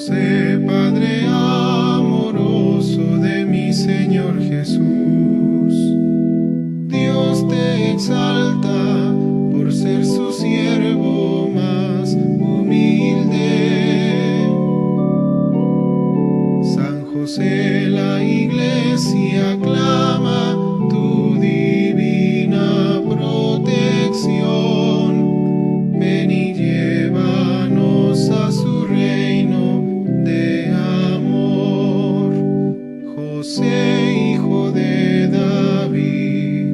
José, Padre amoroso de mi Señor Jesús, Dios te exalta por ser su siervo más humilde. San José, la Iglesia aclama tu divina protección. Ven y llévanos a su reino de amor. José, hijo de David,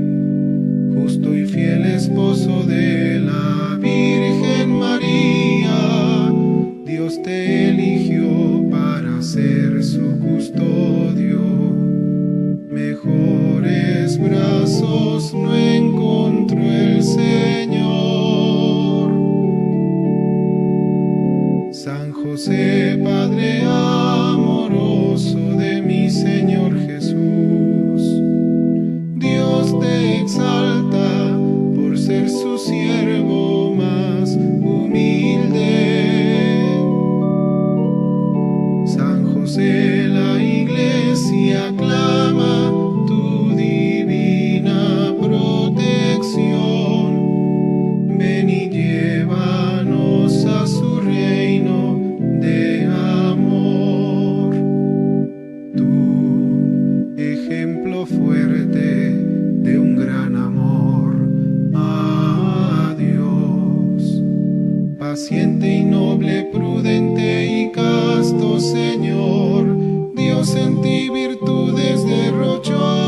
justo y fiel esposo de la Virgen María, Dios te eligió para ser su custodio. Mejores brazos no encontró el Señor. San José, Padre amoroso de mi Señor Jesús, Dios te exalta por ser su siervo más humilde. San José, la Iglesia aclama tu divina protección. Ven y llévanos a su reino de amor. Tu ejemplo fuerte de un gran amor a Dios, paciente y noble, prudente y casto Señor, Dios en ti virtudes derrochó.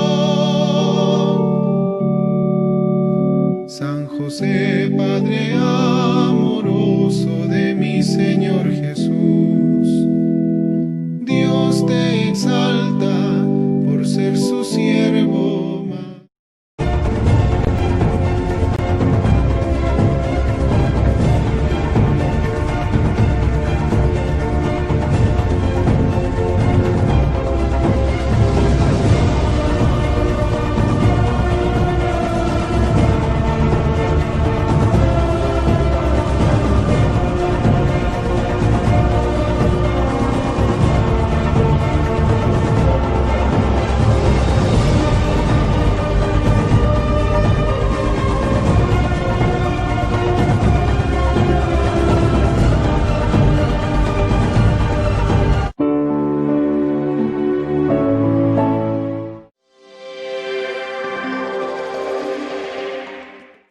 San José, Padre amoroso de mi Señor Jesús, Dios te exalta por ser su siervo más.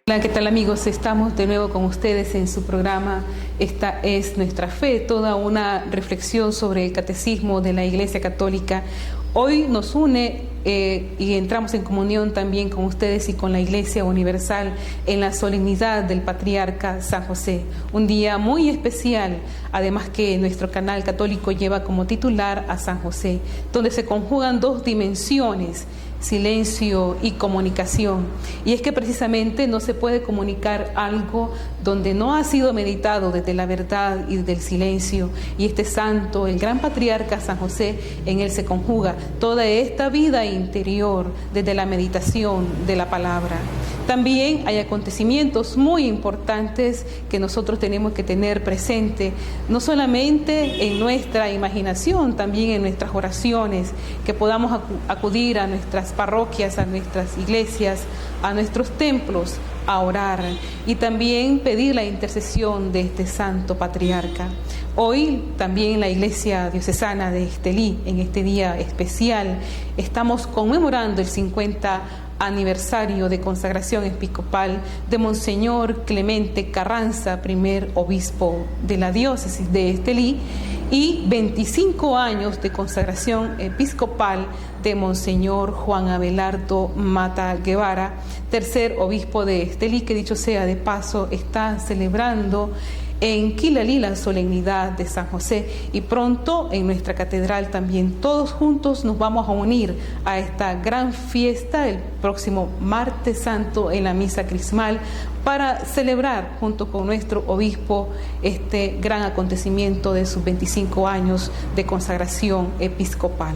Hola, ¿qué tal amigos? Estamos de nuevo con ustedes en su programa Esta es nuestra fe, toda una reflexión sobre el catecismo de la Iglesia Católica. Hoy nos une y entramos en comunión también con ustedes y con la Iglesia Universal en la solemnidad del Patriarca San José. Un día muy especial, además que nuestro canal católico lleva como titular a San José, donde se conjugan dos dimensiones: silencio y comunicación. Y es que precisamente no se puede comunicar algo donde no ha sido meditado desde la verdad y del silencio. Y este santo, el gran patriarca San José, en él se conjuga toda esta vida interior desde la meditación de la palabra. También hay acontecimientos muy importantes que nosotros tenemos que tener presente, no solamente en nuestra imaginación, también en nuestras oraciones, que podamos acudir a nuestras parroquias, a nuestras iglesias, a nuestros templos, a orar y también pedir la intercesión de este santo patriarca. Hoy también en la Iglesia Diocesana de Estelí, en este día especial, estamos conmemorando el 50 aniversario de consagración episcopal de Monseñor Clemente Carranza, primer obispo de la diócesis de Estelí, y 25 años de consagración episcopal de Monseñor Juan Abelardo Mata Guevara, tercer obispo de Estelí, que dicho sea de paso está celebrando en Quilalí la solemnidad de San José, y pronto en nuestra catedral también todos juntos nos vamos a unir a esta gran fiesta el próximo martes santo en la misa crismal para celebrar junto con nuestro obispo este gran acontecimiento de sus 25 años de consagración episcopal.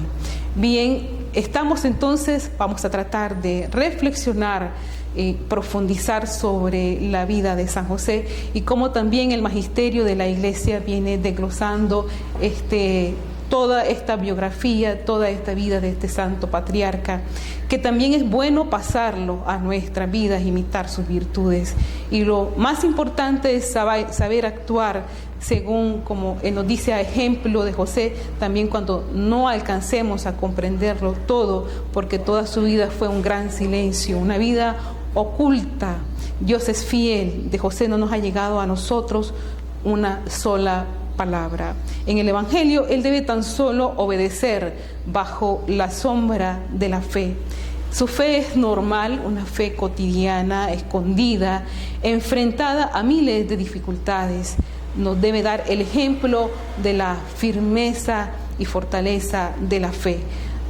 Bien, estamos entonces, vamos a tratar de reflexionar profundizar sobre la vida de San José y cómo también el magisterio de la Iglesia viene desglosando toda esta biografía, toda esta vida de este santo patriarca, que también es bueno pasarlo a nuestras vidas, imitar sus virtudes. Y lo más importante es saber actuar según, como él nos dice, a ejemplo de José, también cuando no alcancemos a comprenderlo todo, porque toda su vida fue un gran silencio, una vida oculta. Dios es fiel. De José no nos ha llegado a nosotros una sola palabra. En el Evangelio, él debe tan solo obedecer bajo la sombra de la fe. Su fe es normal, una fe cotidiana, escondida, enfrentada a miles de dificultades. Nos debe dar el ejemplo de la firmeza y fortaleza de la fe.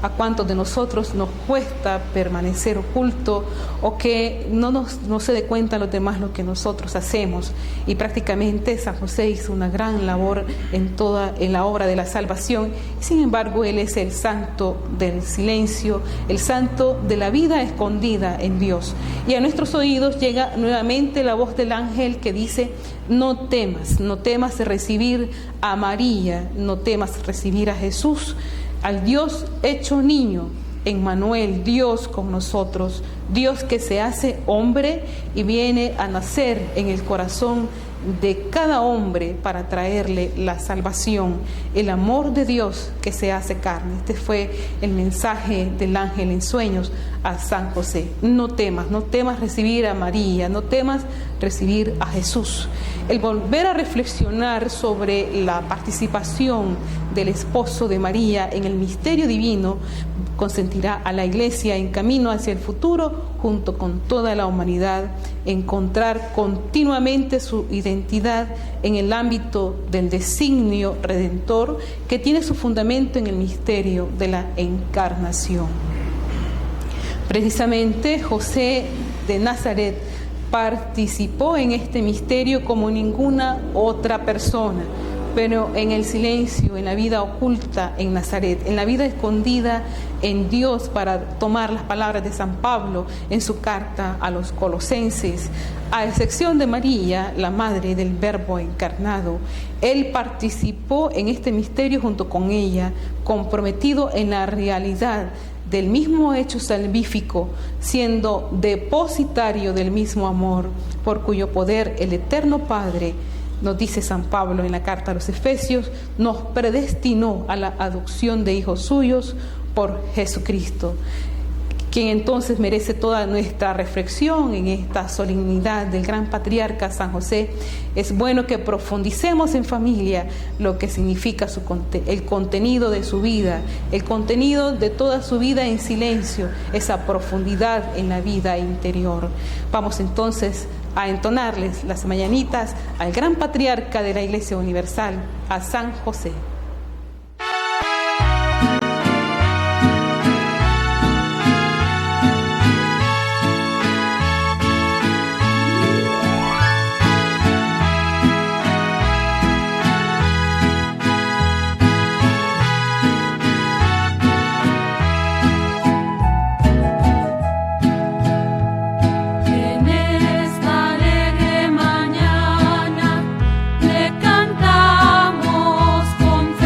¿A cuántos de nosotros nos cuesta permanecer oculto o que no se dé cuenta los demás lo que nosotros hacemos? Y prácticamente San José hizo una gran labor en la obra de la salvación. Sin embargo, él es el santo del silencio, el santo de la vida escondida en Dios. Y a nuestros oídos llega nuevamente la voz del ángel que dice: no temas recibir a María, no temas recibir a Jesús, al Dios hecho niño, Emmanuel, Dios con nosotros, Dios que se hace hombre y viene a nacer en el corazón de cada hombre para traerle la salvación, el amor de Dios que se hace carne. Este fue el mensaje del ángel en sueños a San José. No temas recibir a María, no temas recibir a Jesús. El volver a reflexionar sobre la participación del esposo de María en el misterio divino consentirá a la Iglesia en camino hacia el futuro, junto con toda la humanidad, encontrar continuamente su identidad en el ámbito del designio redentor que tiene su fundamento en el misterio de la encarnación. Precisamente José de Nazaret participó en este misterio como ninguna otra persona, pero en el silencio, en la vida oculta en Nazaret, en la vida escondida en Dios, para tomar las palabras de San Pablo en su carta a los Colosenses. A excepción de María, la madre del Verbo encarnado, él participó en este misterio junto con ella, comprometido en la realidad del mismo hecho salvífico, siendo depositario del mismo amor, por cuyo poder el Eterno Padre, nos dice San Pablo en la carta a los Efesios, nos predestinó a la adopción de hijos suyos por Jesucristo, quien entonces merece toda nuestra reflexión en esta solemnidad del gran patriarca San José. Es bueno que profundicemos en familia lo que significa el contenido de su vida, el contenido de toda su vida en silencio, esa profundidad en la vida interior. Vamos entonces a entonarles las mañanitas al gran patriarca de la Iglesia Universal, a San José. Cantamos con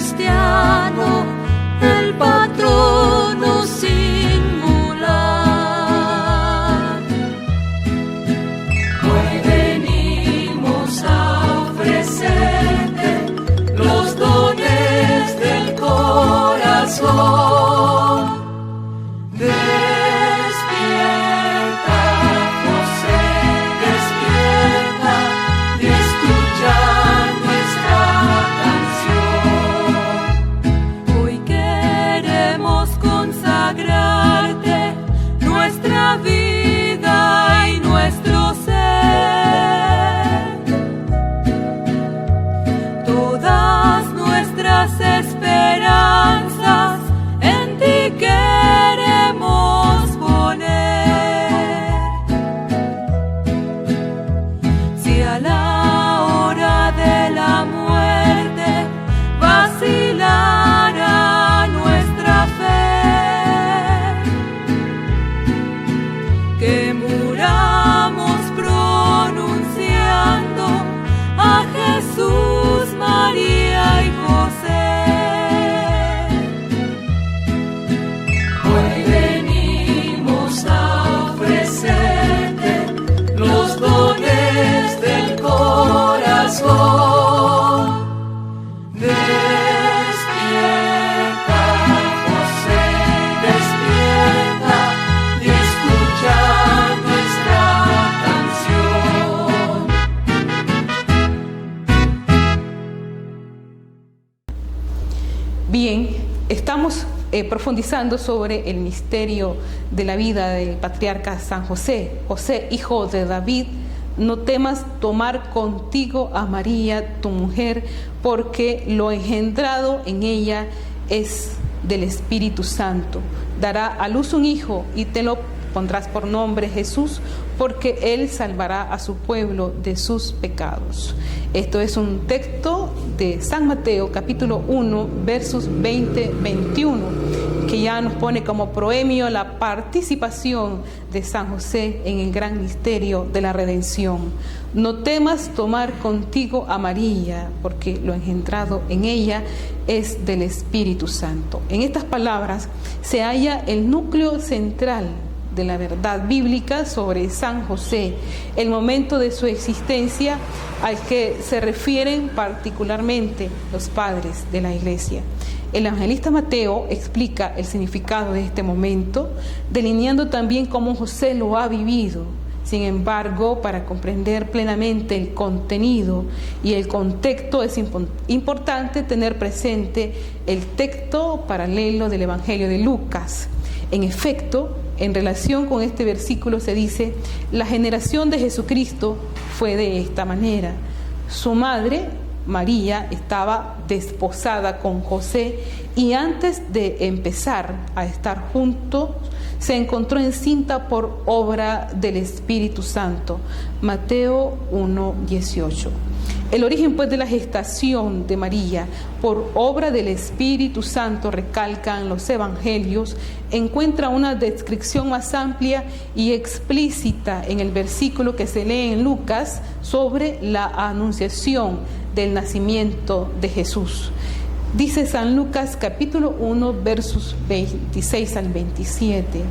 cristiano, el patrono singular. Hoy venimos a ofrecerte los dones del corazón. Despierta, José, despierta y escucha nuestra canción. Hoy queremos consagrarte nuestra vida y nuestro ser. Todas nuestras esperanzas en ti queremos poner. Si a la hora de la muerte vacilara nuestra fe, que muramos pronunciando a Jesús, María y José. Hoy venimos a ofrecerte los dones del corazón. Despierta, José, despierta y escucha nuestra canción. Bien, estamos profundizando sobre el misterio de la vida del patriarca San José. José, hijo de David, no temas tomar contigo a María, tu mujer, porque lo engendrado en ella es del Espíritu Santo. Dará a luz un hijo y te lo pondrás por nombre Jesús, porque él salvará a su pueblo de sus pecados. Esto es un texto de San Mateo, capítulo 1, versos 20-21, que ya nos pone como proemio la participación de San José en el gran misterio de la redención. No temas tomar contigo a María, porque lo engendrado en ella es del Espíritu Santo. En estas palabras se halla el núcleo central de la verdad bíblica sobre San José, el momento de su existencia al que se refieren particularmente los padres de la Iglesia. El evangelista Mateo explica el significado de este momento, delineando también cómo José lo ha vivido. Sin embargo, para comprender plenamente el contenido y el contexto es importante tener presente el texto paralelo del Evangelio de Lucas. En efecto, en relación con este versículo se dice: la generación de Jesucristo fue de esta manera. Su madre, María, estaba desposada con José y antes de empezar a estar juntos, se encontró encinta por obra del Espíritu Santo. Mateo 1:18. El origen pues de la gestación de María por obra del Espíritu Santo, recalcan los evangelios, encuentra una descripción más amplia y explícita en el versículo que se lee en Lucas sobre la anunciación del nacimiento de Jesús. Dice San Lucas capítulo 1 versos 26 al 27.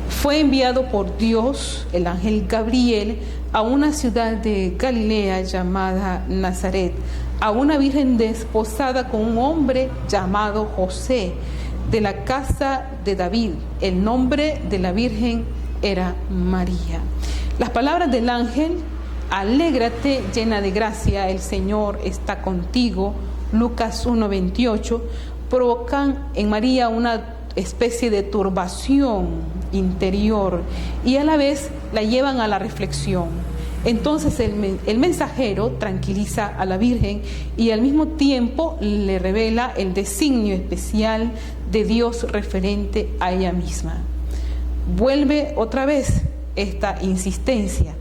Fue enviado por Dios el ángel Gabriel a una ciudad de Galilea llamada Nazaret, a una virgen desposada con un hombre llamado José, de la casa de David. El nombre de la virgen era María. Las palabras del ángel: alégrate llena de gracia, el Señor está contigo, Lucas 1:28, provocan en María una especie de turbación interior y a la vez la llevan a la reflexión. Entonces el mensajero tranquiliza a la Virgen y al mismo tiempo le revela el designio especial de Dios referente a ella misma. Vuelve otra vez esta insistencia: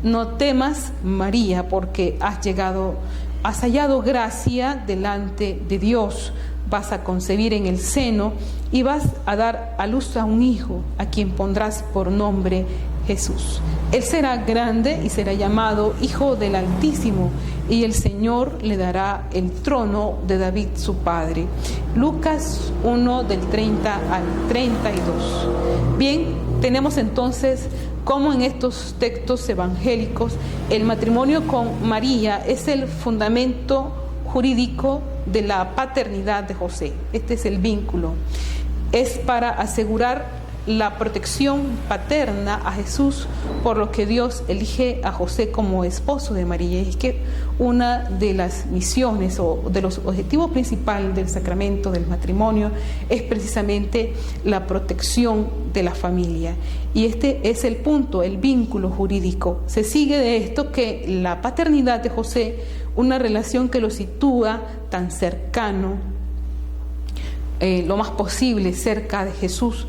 no temas, María, porque has hallado gracia delante de Dios. Vas a concebir en el seno y vas a dar a luz a un hijo, a quien pondrás por nombre Jesús. Él será grande y será llamado Hijo del Altísimo, y el Señor le dará el trono de David su padre. Lucas 1 del 30 al 32. Bien, tenemos entonces cómo en estos textos evangélicos el matrimonio con María es el fundamento jurídico de la paternidad de José. Este es el vínculo. Es para asegurar la protección paterna a Jesús, por lo que Dios elige a José como esposo de María. Y es que una de las misiones o de los objetivos principales del sacramento del matrimonio es precisamente la protección de la familia. Y este es el punto, el vínculo jurídico. Se sigue de esto que la paternidad de José, una relación que lo sitúa tan cercano, lo más posible cerca de Jesús,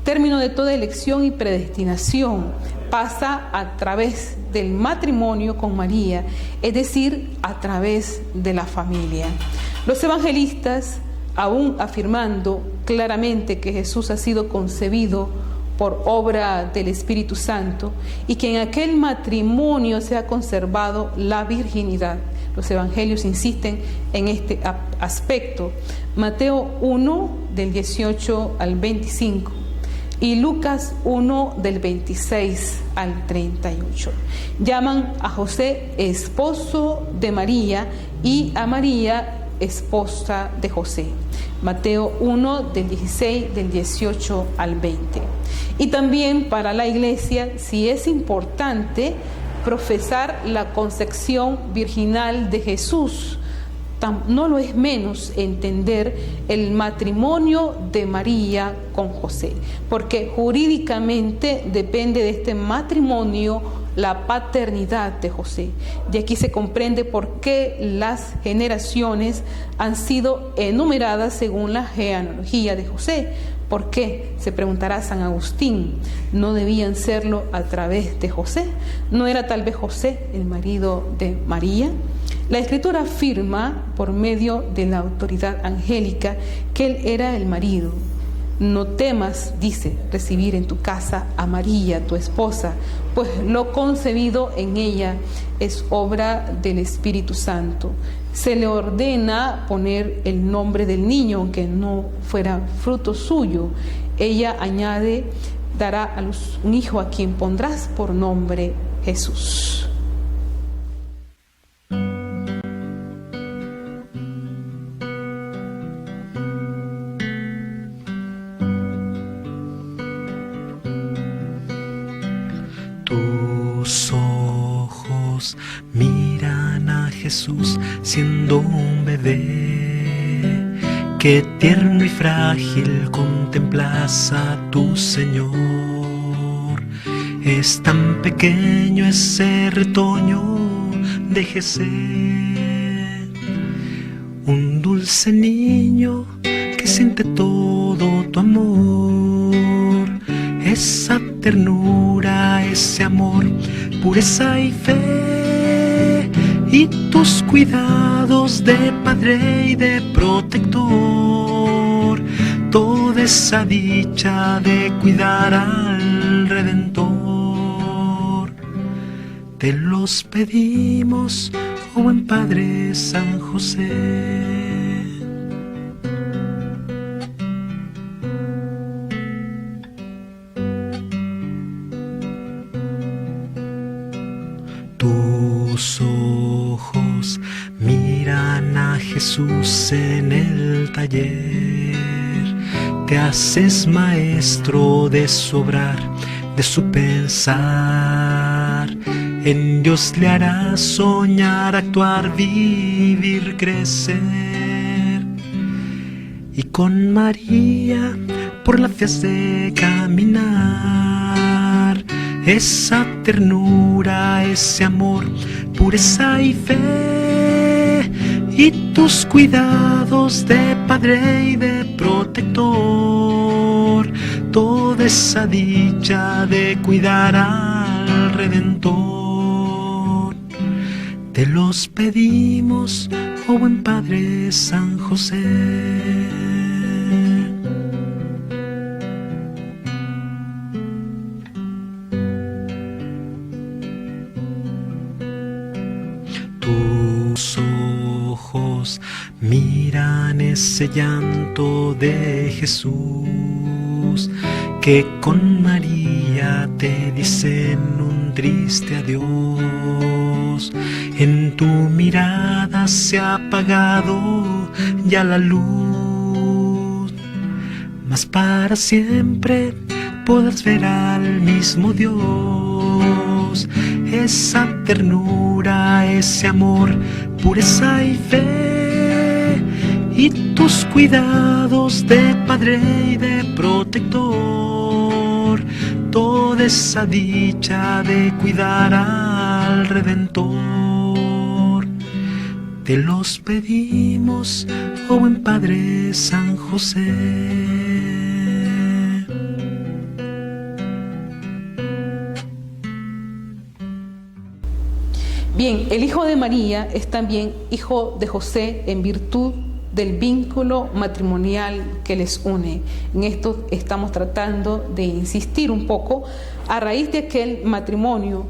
término de toda elección y predestinación, pasa a través del matrimonio con María, es decir, a través de la familia. Los evangelistas, aún afirmando claramente que Jesús ha sido concebido por obra del Espíritu Santo y que en aquel matrimonio se ha conservado la virginidad, los evangelios insisten en este aspecto. Mateo 1 del 18 al 25 y Lucas 1 del 26 al 38. Llaman a José esposo de María y a María esposa de José. Mateo 1 del 16 del 18 al 20. Y también para la Iglesia sí es importante profesar la concepción virginal de Jesús. No lo es menos entender el matrimonio de María con José, porque jurídicamente depende de este matrimonio la paternidad de José. De aquí se comprende por qué las generaciones han sido enumeradas según la genealogía de José. ¿Por qué? Se preguntará San Agustín. ¿No debían serlo a través de José? ¿No era tal vez José el marido de María? La Escritura afirma, por medio de la autoridad angélica, que él era el marido. No temas, dice, recibir en tu casa a María, tu esposa, pues lo concebido en ella es obra del Espíritu Santo. Se le ordena poner el nombre del niño, aunque no fuera fruto suyo. Ella añade, dará a luz un hijo a quien pondrás por nombre Jesús. Tus ojos miran a Jesús siendo un bebé. Qué tierno y frágil contemplas a tu Señor. Es tan pequeño ese retoño de Jesé, un dulce niño que siente todo tu amor. Esa ternura, ese amor, pureza y fe, y tus cuidados de padre y de protector, toda esa dicha de cuidar al Redentor. Te los pedimos, oh buen Padre San José. Tus ojos miran a Jesús en el taller. Te haces maestro de su obrar, de su pensar. En Dios le harás soñar, actuar, vivir, crecer. Y con María por la fe has de caminar. Esa ternura, ese amor, pureza y fe, y tus cuidados de padre y de protector, toda esa dicha de cuidar al Redentor. Te los pedimos, oh buen Padre San José. miran ese llanto de Jesús, que con María te dicen un triste adiós. En tu mirada se ha apagado ya la luz, mas para siempre podrás ver al mismo Dios. Esa ternura, ese amor, pureza y fe, y tus cuidados de padre y de protector, toda esa dicha de cuidar al Redentor. Te los pedimos, oh buen Padre San José. Bien, el hijo de María es también hijo de José en virtud del vínculo matrimonial que les une. En esto estamos tratando de insistir un poco. A raíz de aquel matrimonio,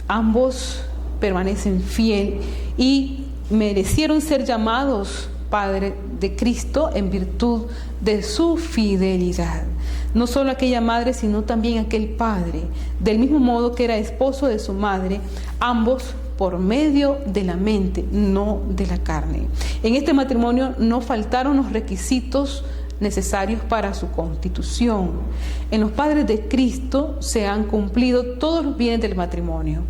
ambos permanecen fiel y merecieron ser llamados Padre de Cristo en virtud de su fidelidad. No solo aquella madre, sino también aquel padre, del mismo modo que era esposo de su madre, ambos por medio de la mente, no de la carne. En este matrimonio no faltaron los requisitos necesarios para su constitución. En los padres de Cristo se han cumplido todos los bienes del matrimonio: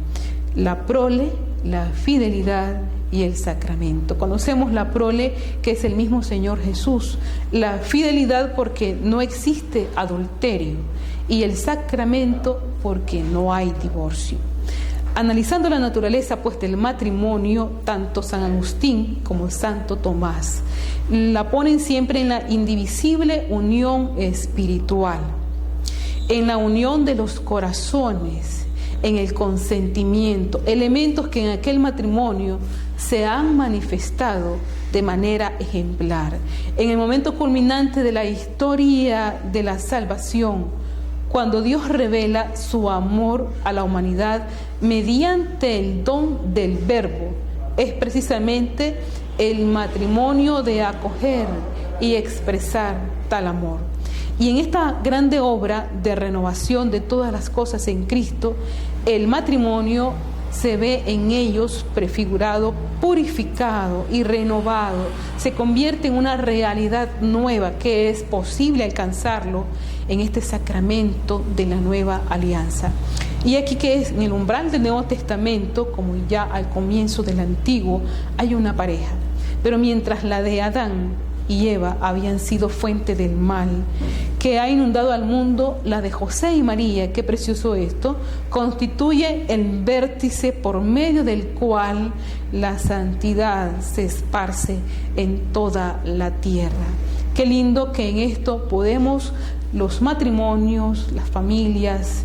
la prole, la fidelidad y el sacramento. Conocemos la prole, que es el mismo Señor Jesús, la fidelidad porque no existe adulterio, y el sacramento porque no hay divorcio. Analizando la naturaleza pues del matrimonio, tanto San Agustín como Santo Tomás la ponen siempre en la indivisible unión espiritual, en la unión de los corazones, en el consentimiento, elementos que en aquel matrimonio se han manifestado de manera ejemplar. En el momento culminante de la historia de la salvación, cuando Dios revela su amor a la humanidad mediante el don del Verbo, es precisamente el matrimonio de acoger y expresar tal amor. Y en esta grande obra de renovación de todas las cosas en Cristo, el matrimonio se ve en ellos prefigurado, purificado y renovado. Se convierte en una realidad nueva que es posible alcanzarlo en este sacramento de la nueva alianza. Y aquí que es en el umbral del Nuevo Testamento, como ya al comienzo del Antiguo, hay una pareja. Pero mientras la de Adán y Eva habían sido fuente del mal que ha inundado al mundo, la de José y María, qué precioso esto, constituye el vértice por medio del cual la santidad se esparce en toda la tierra. Qué lindo que en esto podemos, los matrimonios, las familias,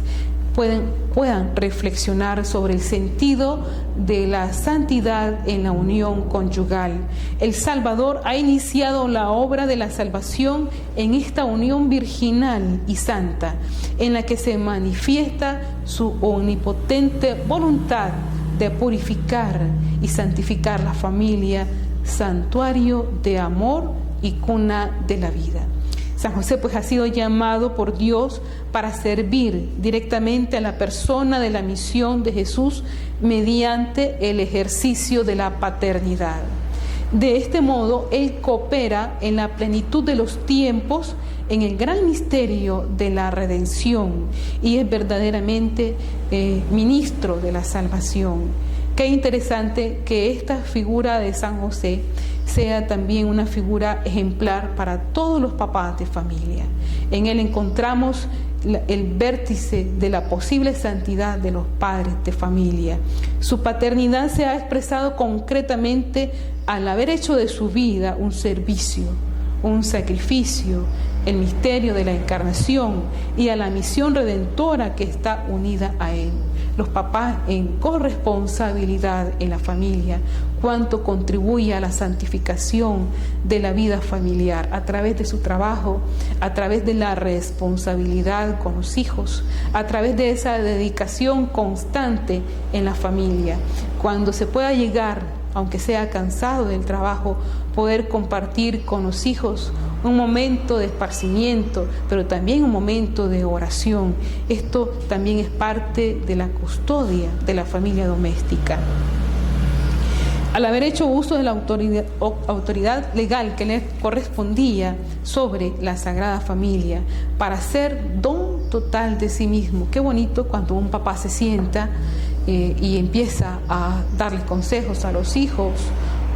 puedan reflexionar sobre el sentido de la santidad en la unión conyugal. El Salvador ha iniciado la obra de la salvación en esta unión virginal y santa, en la que se manifiesta su omnipotente voluntad de purificar y santificar la familia, santuario de amor y cuna de la vida. San José pues ha sido llamado por Dios para servir directamente a la persona de la misión de Jesús mediante el ejercicio de la paternidad. De este modo, Él coopera en la plenitud de los tiempos en el gran misterio de la redención y es verdaderamente ministro de la salvación. Qué interesante que esta figura de San José sea también una figura ejemplar para todos los papás de familia. En él encontramos el vértice de la posible santidad de los padres de familia. Su paternidad se ha expresado concretamente al haber hecho de su vida un servicio, un sacrificio, el misterio de la encarnación y a la misión redentora que está unida a él. Los papás en corresponsabilidad en la familia, cuánto contribuye a la santificación de la vida familiar a través de su trabajo, a través de la responsabilidad con los hijos, a través de esa dedicación constante en la familia. Cuando se pueda llegar, aunque sea cansado del trabajo, poder compartir con los hijos un momento de esparcimiento, pero también un momento de oración. Esto también es parte de la custodia de la familia doméstica. Al haber hecho uso de la autoridad legal que le correspondía sobre la Sagrada Familia para hacer don total de sí mismo. Qué bonito cuando un papá se sienta y empieza a darle consejos a los hijos,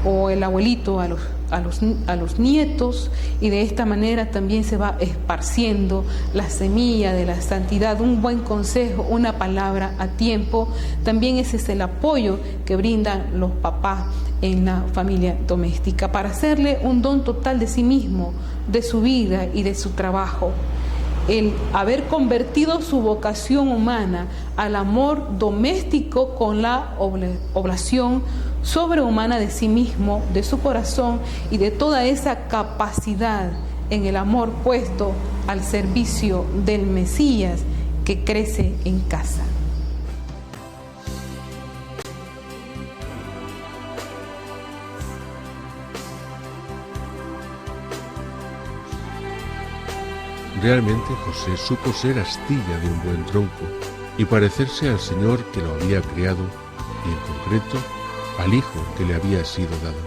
o el abuelito a los nietos, y de esta manera también se va esparciendo la semilla de la santidad. Un buen consejo, una palabra a tiempo, también ese es el apoyo que brindan los papás en la familia doméstica para hacerle un don total de sí mismo, de su vida y de su trabajo. El haber convertido su vocación humana al amor doméstico con la oblación sobrehumana de sí mismo, de su corazón y de toda esa capacidad en el amor puesto al servicio del Mesías que crece en casa. Realmente José supo ser astilla de un buen tronco y parecerse al Señor que lo había creado y en concreto al Hijo que le había sido dado.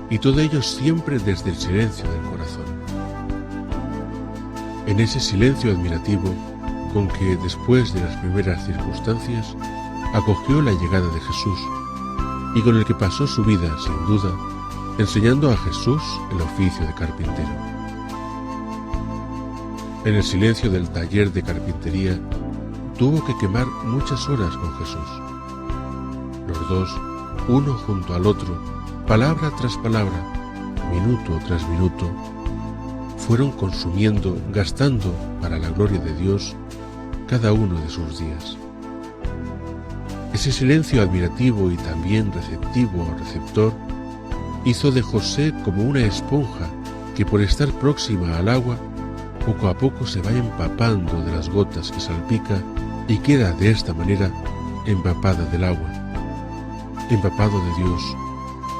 Y todo ello siempre desde el silencio del corazón. En ese silencio admirativo con que después de las primeras circunstancias acogió la llegada de Jesús y con el que pasó su vida sin duda enseñando a Jesús el oficio de carpintero. En el silencio del taller de carpintería tuvo que quemar muchas horas con Jesús. Los dos, uno junto al otro, palabra tras palabra, minuto tras minuto, fueron consumiendo, gastando para la gloria de Dios cada uno de sus días. Ese silencio admirativo y también receptivo o receptor hizo de José como una esponja que por estar próxima al agua poco a poco se va empapando de las gotas que salpica y queda de esta manera empapada del agua, empapado de Dios,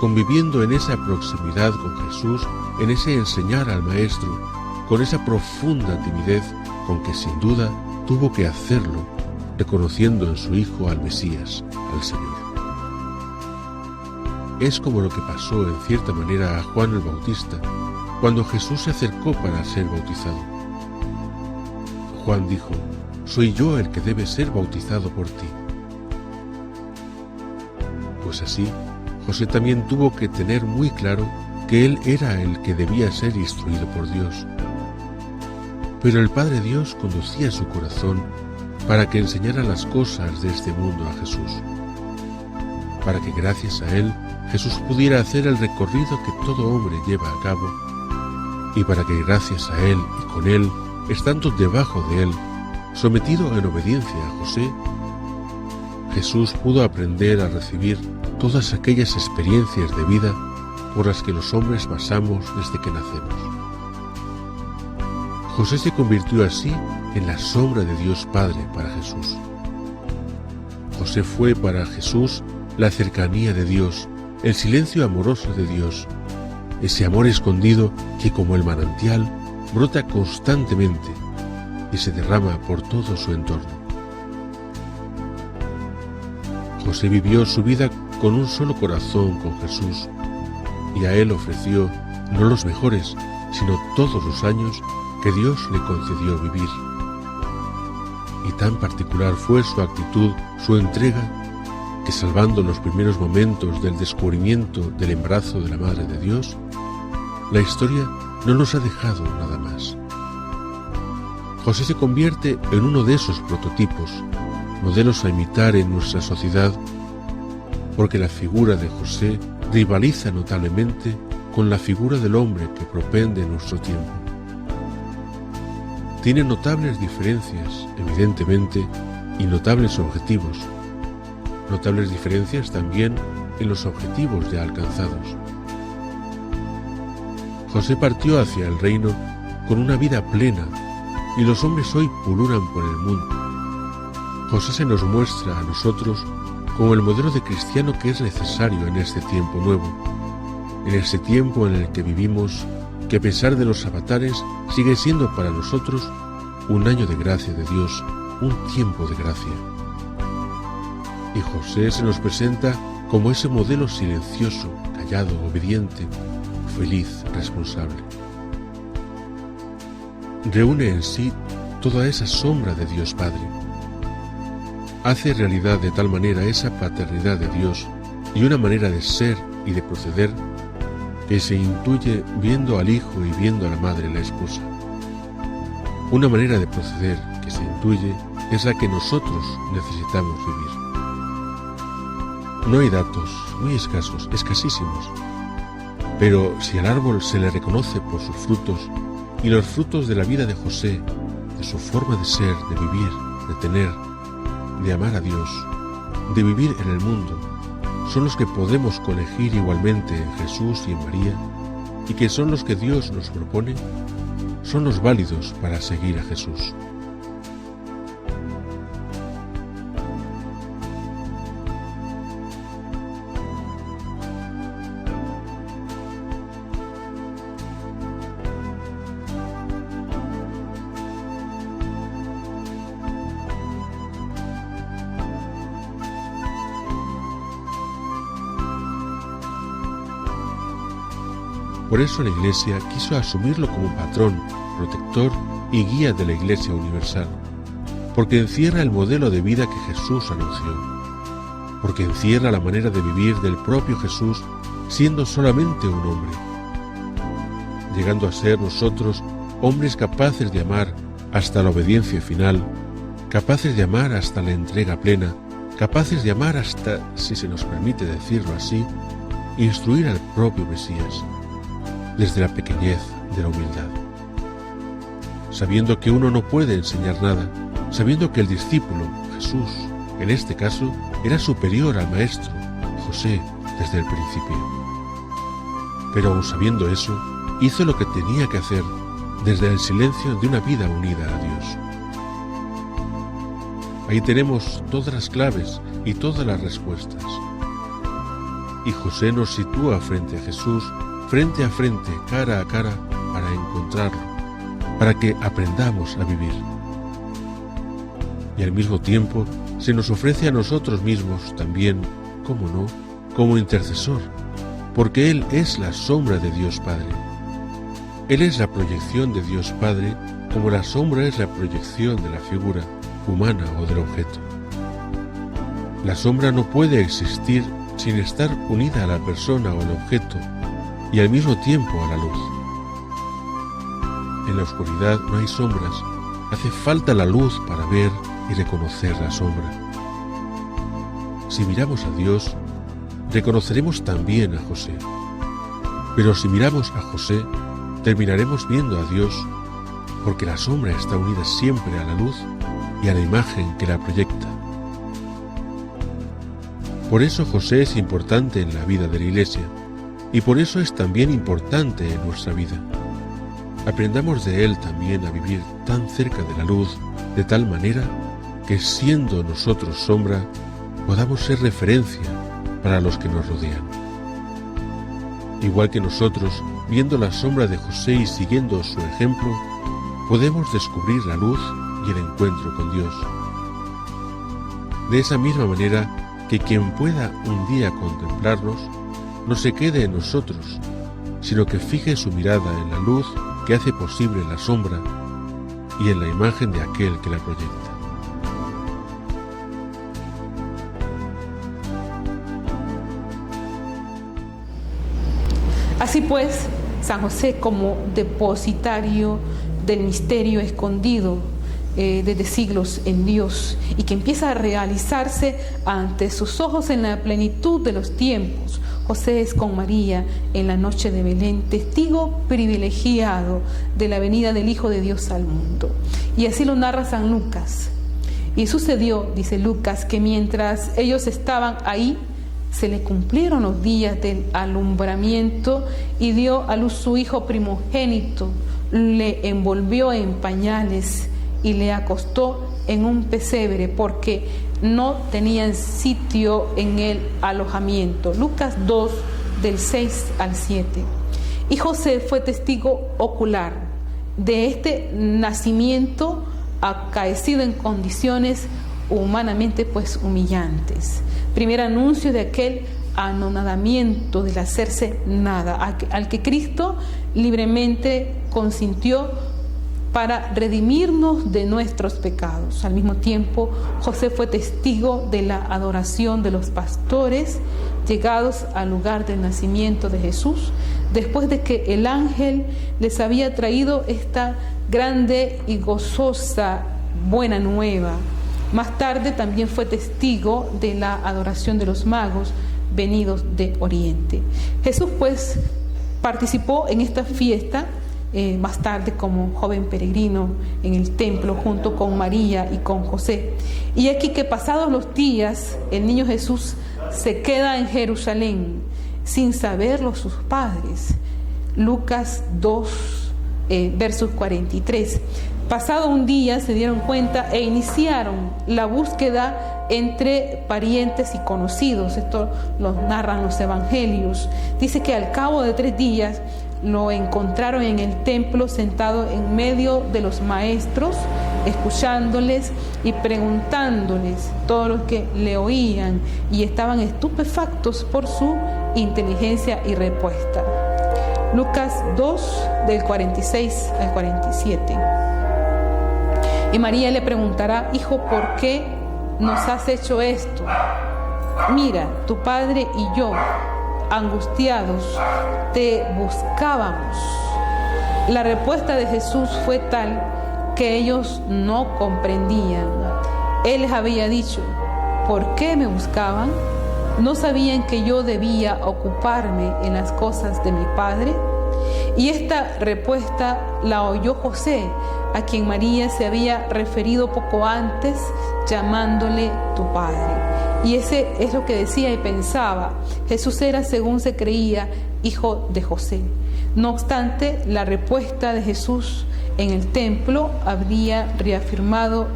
conviviendo en esa proximidad con Jesús, en ese enseñar al Maestro, con esa profunda timidez con que sin duda tuvo que hacerlo, reconociendo en su Hijo al Mesías, al Señor. Es como lo que pasó en cierta manera a Juan el Bautista, cuando Jesús se acercó para ser bautizado. Juan dijo: «Soy yo el que debe ser bautizado por ti». Pues así, José también tuvo que tener muy claro que él era el que debía ser instruido por Dios. Pero el Padre Dios conducía su corazón para que enseñara las cosas de este mundo a Jesús, para que gracias a él Jesús pudiera hacer el recorrido que todo hombre lleva a cabo, y para que gracias a él y con él, estando debajo de él, sometido en obediencia a José, Jesús pudo aprender a recibir todas aquellas experiencias de vida por las que los hombres pasamos desde que nacemos. José se convirtió así en la sombra de Dios Padre para Jesús. José fue para Jesús la cercanía de Dios, el silencio amoroso de Dios, ese amor escondido que como el manantial brota constantemente y se derrama por todo su entorno. José vivió su vida con un solo corazón con Jesús y a él ofreció no los mejores, sino todos los años que Dios le concedió vivir. Y tan particular fue su actitud, su entrega, que salvando los primeros momentos del descubrimiento del embarazo de la Madre de Dios, la historia no nos ha dejado nada más. José se convierte en uno de esos prototipos, modelos a imitar en nuestra sociedad, porque la figura de José rivaliza notablemente con la figura del hombre que propende en nuestro tiempo. Tiene notables diferencias, evidentemente, y notables objetivos. Notables diferencias también en los objetivos ya alcanzados. José partió hacia el reino con una vida plena y los hombres hoy pululan por el mundo. José se nos muestra a nosotros como el modelo de cristiano que es necesario en este tiempo nuevo, en este tiempo en el que vivimos, que a pesar de los avatares sigue siendo para nosotros un año de gracia de Dios, un tiempo de gracia. Y José se nos presenta como ese modelo silencioso, callado, obediente, feliz, responsable. Reúne en sí toda esa sombra de Dios Padre. Hace realidad de tal manera esa paternidad de Dios y una manera de ser y de proceder que se intuye viendo al hijo y viendo a la madre, la esposa. Una manera de proceder que se intuye es la que nosotros necesitamos vivir. No hay datos, muy escasos, escasísimos, pero si al árbol se le reconoce por sus frutos, y los frutos de la vida de José, de su forma de ser, de vivir, de tener, de amar a Dios, de vivir en el mundo, son los que podemos colegir igualmente en Jesús y en María, y que son los que Dios nos propone, son los válidos para seguir a Jesús. Por eso la Iglesia quiso asumirlo como patrón, protector y guía de la Iglesia universal, porque encierra el modelo de vida que Jesús anunció, porque encierra la manera de vivir del propio Jesús siendo solamente un hombre, llegando a ser nosotros hombres capaces de amar hasta la obediencia final, capaces de amar hasta la entrega plena, capaces de amar hasta, si se nos permite decirlo así, instruir al propio Mesías, desde la pequeñez de la humildad. Sabiendo que uno no puede enseñar nada, sabiendo que el discípulo, Jesús, en este caso, era superior al maestro, José, desde el principio. Pero aun sabiendo eso, hizo lo que tenía que hacer desde el silencio de una vida unida a Dios. Ahí tenemos todas las claves y todas las respuestas. Y José nos sitúa frente a Jesús, frente a frente, cara a cara, para encontrarlo, para que aprendamos a vivir. Y al mismo tiempo se nos ofrece a nosotros mismos también, cómo no, como intercesor, porque Él es la sombra de Dios Padre. Él es la proyección de Dios Padre, como la sombra es la proyección de la figura humana o del objeto. La sombra no puede existir sin estar unida a la persona o al objeto, y al mismo tiempo a la luz. En la oscuridad no hay sombras, hace falta la luz para ver y reconocer la sombra. Si miramos a Dios, reconoceremos también a José. Pero si miramos a José, terminaremos viendo a Dios, porque la sombra está unida siempre a la luz y a la imagen que la proyecta. Por eso José es importante en la vida de la Iglesia, y por eso es también importante en nuestra vida. Aprendamos de él también a vivir tan cerca de la luz, de tal manera que siendo nosotros sombra, podamos ser referencia para los que nos rodean. Igual que nosotros, viendo la sombra de José y siguiendo su ejemplo, podemos descubrir la luz y el encuentro con Dios. De esa misma manera que quien pueda un día contemplarnos, no se quede en nosotros, sino que fije su mirada en la luz que hace posible la sombra y en la imagen de aquel que la proyecta. Así pues, San José, como depositario del misterio escondido desde siglos en Dios y que empieza a realizarse ante sus ojos en la plenitud de los tiempos, José es con María en la noche de Belén, testigo privilegiado de la venida del Hijo de Dios al mundo. Y así lo narra San Lucas. Y sucedió, dice Lucas, que mientras ellos estaban ahí, se le cumplieron los días del alumbramiento y dio a luz su hijo primogénito, le envolvió en pañales y le acostó en un pesebre porque no tenían sitio en el alojamiento. Lucas 2, del 6 al 7. Y José fue testigo ocular de este nacimiento acaecido en condiciones humanamente pues humillantes. Primer anuncio de aquel anonadamiento del hacerse nada, al que Cristo libremente consintió para redimirnos de nuestros pecados. Al mismo tiempo, José fue testigo de la adoración de los pastores llegados al lugar del nacimiento de Jesús, después de que el ángel les había traído esta grande y gozosa buena nueva. Más tarde también fue testigo de la adoración de los magos venidos de Oriente. Jesús pues participó en esta fiesta más tarde como joven peregrino en el templo junto con María y con José. Y aquí que pasados los días el niño Jesús se queda en Jerusalén sin saberlo sus padres. Lucas 2, versos 43. Pasado un día se dieron cuenta e iniciaron la búsqueda entre parientes y conocidos. Esto lo narran los evangelios. Dice que al cabo de 3 días lo encontraron en el templo sentado en medio de los maestros, escuchándoles y preguntándoles todos los que le oían, y estaban estupefactos por su inteligencia y respuesta. Lucas 2, del 46 al 47. Y María le preguntará: Hijo, ¿por qué nos has hecho esto? Mira, tu padre y yo, angustiados, te buscábamos. La respuesta de Jesús fue tal que ellos no comprendían. Él les había dicho: ¿por qué me buscaban? ¿No sabían que yo debía ocuparme en las cosas de mi Padre? Y esta respuesta la oyó José, a quien María se había referido poco antes, llamándole tu padre. Y ese es lo que decía y pensaba. Jesús era, según se creía, hijo de José. No obstante, la respuesta de Jesús en el templo habría reafirmado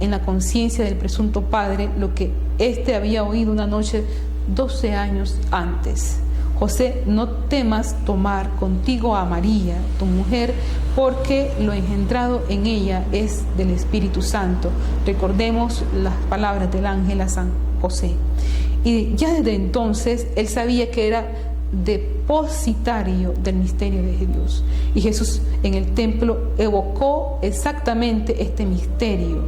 en la conciencia del presunto padre lo que éste había oído una noche 12 años antes. José, no temas tomar contigo a María, tu mujer, porque lo engendrado en ella es del Espíritu Santo. Recordemos las palabras del ángel a San José. Y ya desde entonces él sabía que era depositario del misterio de Dios. Y Jesús en el templo evocó exactamente este misterio: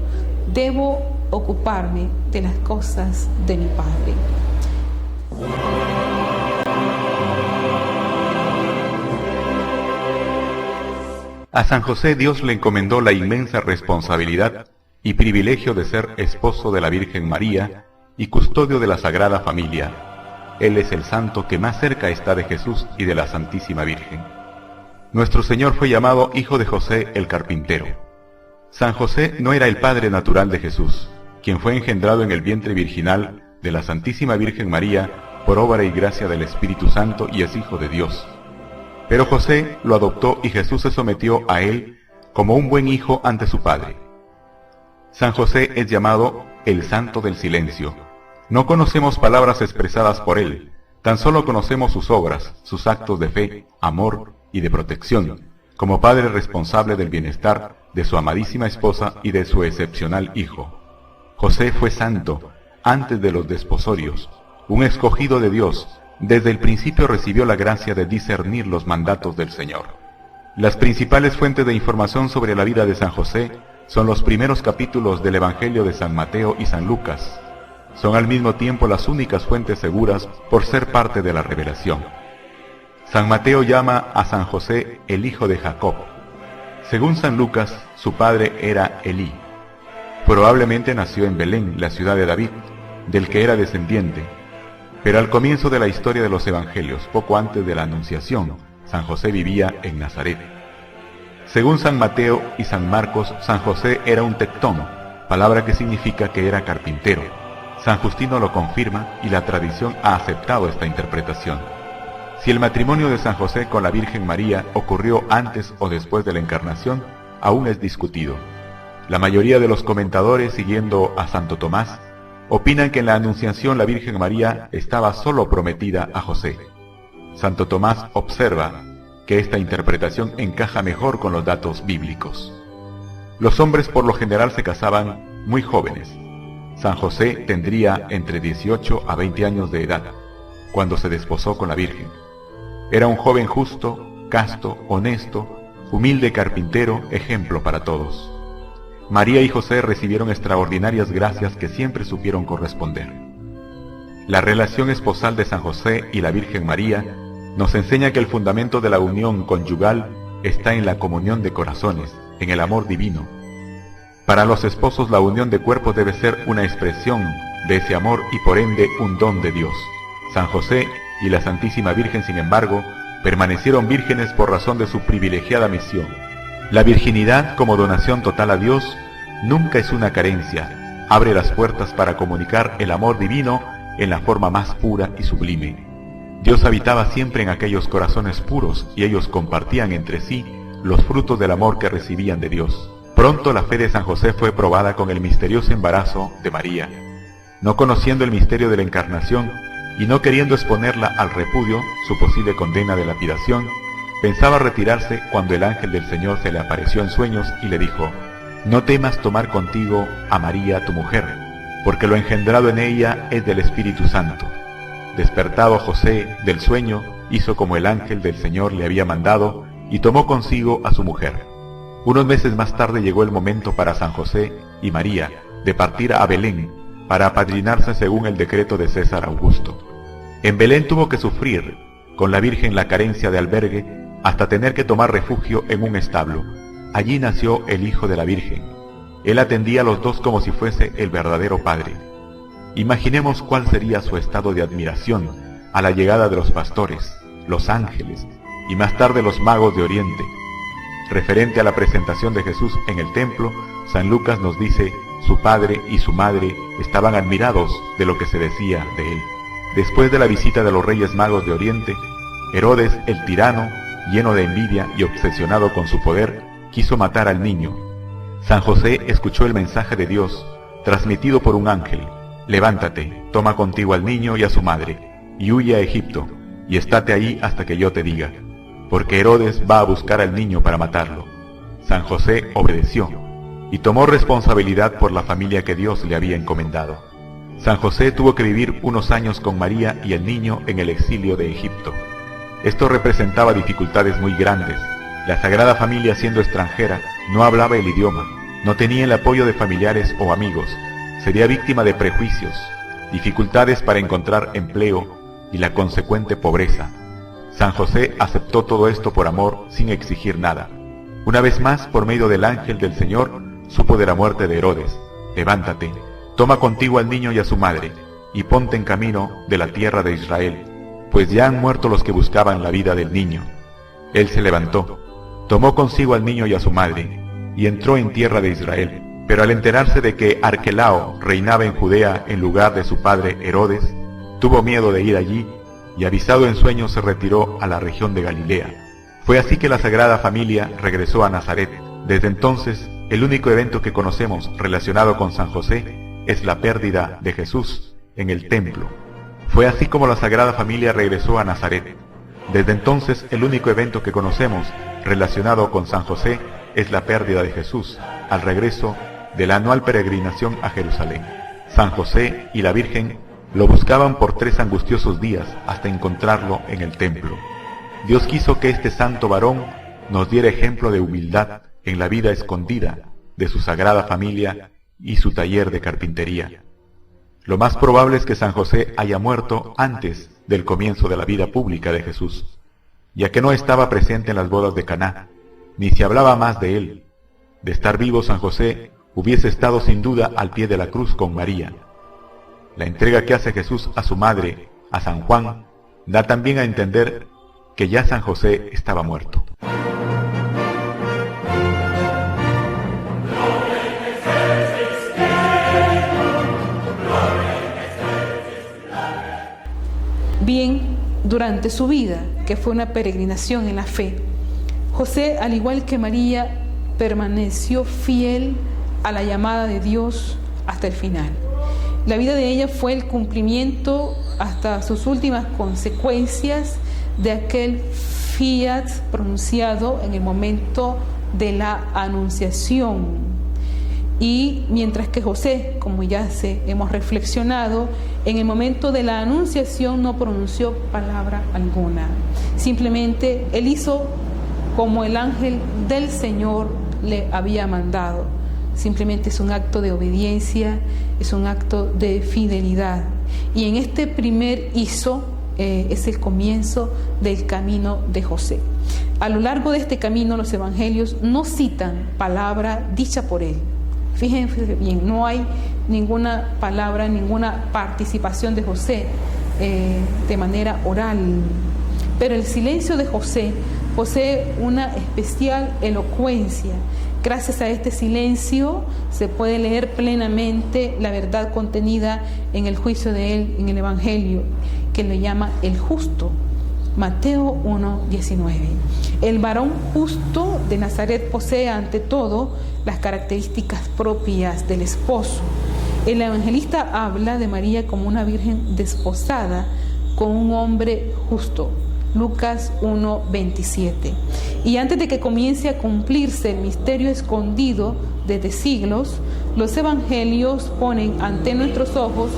debo ocuparme de las cosas de mi Padre. A San José Dios le encomendó la inmensa responsabilidad y privilegio de ser esposo de la Virgen María y custodio de la Sagrada Familia. Él es el santo que más cerca está de Jesús y de la Santísima Virgen. Nuestro Señor fue llamado Hijo de José el Carpintero. San José no era el padre natural de Jesús, quien fue engendrado en el vientre virginal de la Santísima Virgen María por obra y gracia del Espíritu Santo y es Hijo de Dios. Pero José lo adoptó y Jesús se sometió a él como un buen hijo ante su padre. San José es llamado el Santo del Silencio. No conocemos palabras expresadas por él, tan solo conocemos sus obras, sus actos de fe, amor y de protección, como padre responsable del bienestar de su amadísima esposa y de su excepcional hijo. José fue santo antes de los desposorios, un escogido de Dios. Desde el principio recibió la gracia de discernir los mandatos del Señor. Las principales fuentes de información sobre la vida de San José son los primeros capítulos del Evangelio de San Mateo y San Lucas. Son al mismo tiempo las únicas fuentes seguras por ser parte de la revelación. San Mateo llama a San José el hijo de Jacob. Según San Lucas, su padre era Elí. Probablemente nació en Belén, la ciudad de David, del que era descendiente. Pero al comienzo de la historia de los evangelios, poco antes de la Anunciación, San José vivía en Nazaret. Según San Mateo y San Marcos, San José era un tectón, palabra que significa que era carpintero. San Justino lo confirma y la tradición ha aceptado esta interpretación. Si el matrimonio de San José con la Virgen María ocurrió antes o después de la Encarnación, aún es discutido. La mayoría de los comentadores, siguiendo a Santo Tomás, opinan que en la Anunciación la Virgen María estaba solo prometida a José. Santo Tomás observa que esta interpretación encaja mejor con los datos bíblicos. Los hombres por lo general se casaban muy jóvenes. San José tendría entre 18 a 20 años de edad cuando se desposó con la Virgen. Era un joven justo, casto, honesto, humilde carpintero, ejemplo para todos. María y José recibieron extraordinarias gracias que siempre supieron corresponder. La relación esposal de San José y la Virgen María nos enseña que el fundamento de la unión conyugal está en la comunión de corazones, en el amor divino. Para los esposos la unión de cuerpos debe ser una expresión de ese amor y por ende un don de Dios. San José y la Santísima Virgen, sin embargo, permanecieron vírgenes por razón de su privilegiada misión. La virginidad como donación total a Dios nunca es una carencia, abre las puertas para comunicar el amor divino en la forma más pura y sublime. Dios habitaba siempre en aquellos corazones puros y ellos compartían entre sí los frutos del amor que recibían de Dios. Pronto la fe de San José fue probada con el misterioso embarazo de María. No conociendo el misterio de la encarnación y no queriendo exponerla al repudio, su posible condena de lapidación, pensaba retirarse cuando el ángel del Señor se le apareció en sueños y le dijo: «No temas tomar contigo a María tu mujer, porque lo engendrado en ella es del Espíritu Santo». Despertado José del sueño, hizo como el ángel del Señor le había mandado y tomó consigo a su mujer. Unos meses más tarde llegó el momento para San José y María de partir a Belén para apadrinarse según el decreto de César Augusto. En Belén tuvo que sufrir con la Virgen la carencia de albergue hasta tener que tomar refugio en un establo. Allí nació el Hijo de la Virgen. Él atendía a los dos como si fuese el verdadero Padre. Imaginemos cuál sería su estado de admiración a la llegada de los pastores, los ángeles y más tarde los magos de Oriente. Referente a la presentación de Jesús en el templo, San Lucas nos dice: su padre y su madre estaban admirados de lo que se decía de él. Después de la visita de los Reyes Magos de Oriente, Herodes, el tirano, lleno de envidia y obsesionado con su poder, quiso matar al niño. San José escuchó el mensaje de Dios, transmitido por un ángel: «Levántate, toma contigo al niño y a su madre, y huye a Egipto, y estate ahí hasta que yo te diga, porque Herodes va a buscar al niño para matarlo». San José obedeció y tomó responsabilidad por la familia que Dios le había encomendado. San José tuvo que vivir unos años con María y el niño en el exilio de Egipto. Esto representaba dificultades muy grandes. La Sagrada Familia, siendo extranjera, no hablaba el idioma, no tenía el apoyo de familiares o amigos, sería víctima de prejuicios, dificultades para encontrar empleo y la consecuente pobreza. San José aceptó todo esto por amor, sin exigir nada. Una vez más, por medio del ángel del Señor, supo de la muerte de Herodes. «Levántate, toma contigo al niño y a su madre, y ponte en camino de la tierra de Israel, pues ya han muerto los que buscaban la vida del niño». Él se levantó, tomó consigo al niño y a su madre, y entró en tierra de Israel. Pero al enterarse de que Arquelao reinaba en Judea en lugar de su padre Herodes, tuvo miedo de ir allí, y avisado en sueños se retiró a la región de Galilea. Fue así que la Sagrada Familia regresó a Nazaret. Desde entonces, el único evento que conocemos relacionado con San José es la pérdida de Jesús en el templo. Fue así como la Sagrada Familia regresó a Nazaret. Desde entonces, el único evento que conocemos relacionado con San José es la pérdida de Jesús al regreso de la anual peregrinación a Jerusalén. San José y la Virgen lo buscaban por 3 angustiosos días hasta encontrarlo en el templo. Dios quiso que este santo varón nos diera ejemplo de humildad en la vida escondida de su Sagrada Familia y su taller de carpintería. Lo más probable es que San José haya muerto antes del comienzo de la vida pública de Jesús, ya que no estaba presente en las bodas de Caná, ni se hablaba más de él. De estar vivo, San José hubiese estado sin duda al pie de la cruz con María. La entrega que hace Jesús a su madre, a San Juan, da también a entender que ya San José estaba muerto. Bien, durante su vida, que fue una peregrinación en la fe, José, al igual que María, permaneció fiel a la llamada de Dios hasta el final. La vida de ella fue el cumplimiento hasta sus últimas consecuencias de aquel fiat pronunciado en el momento de la anunciación. Y mientras que José, como ya hemos reflexionado, en el momento de la anunciación no pronunció palabra alguna. Simplemente él hizo como el ángel del Señor le había mandado. Simplemente es un acto de obediencia, es un acto de fidelidad. Y en este primer hizo es el comienzo del camino de José. A lo largo de este camino los evangelios no citan palabra dicha por él. Fíjense bien, no hay ninguna palabra, ninguna participación de José de manera oral. Pero el silencio de José posee una especial elocuencia. Gracias a este silencio se puede leer plenamente la verdad contenida en el juicio de él, en el Evangelio, que lo llama el justo. Mateo 1:19. El varón justo de Nazaret posee ante todo las características propias del esposo. El evangelista habla de María como una virgen desposada con un hombre justo. Lucas 1:27. Y antes de que comience a cumplirse el misterio escondido desde siglos, los evangelios ponen ante nuestros ojos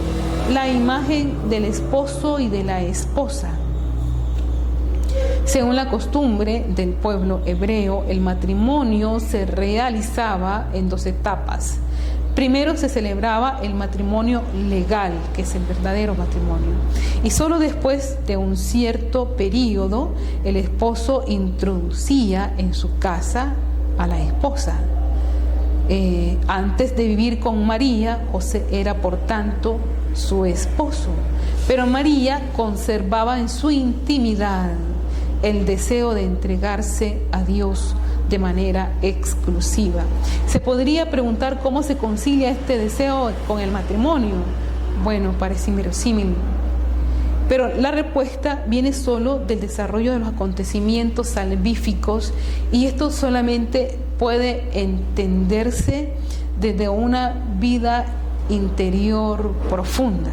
la imagen del esposo y de la esposa. Según la costumbre del pueblo hebreo, el matrimonio se realizaba en 2 etapas. Primero se celebraba el matrimonio legal, que es el verdadero matrimonio. Y solo después de un cierto periodo, el esposo introducía en su casa a la esposa. Antes de vivir con María, José era por tanto su esposo. Pero María conservaba en su intimidad el deseo de entregarse a Dios de manera exclusiva. Se podría preguntar cómo se concilia este deseo con el matrimonio. Bueno, parece inverosímil, pero la respuesta viene solo del desarrollo de los acontecimientos salvíficos, y esto solamente puede entenderse desde una vida interior profunda,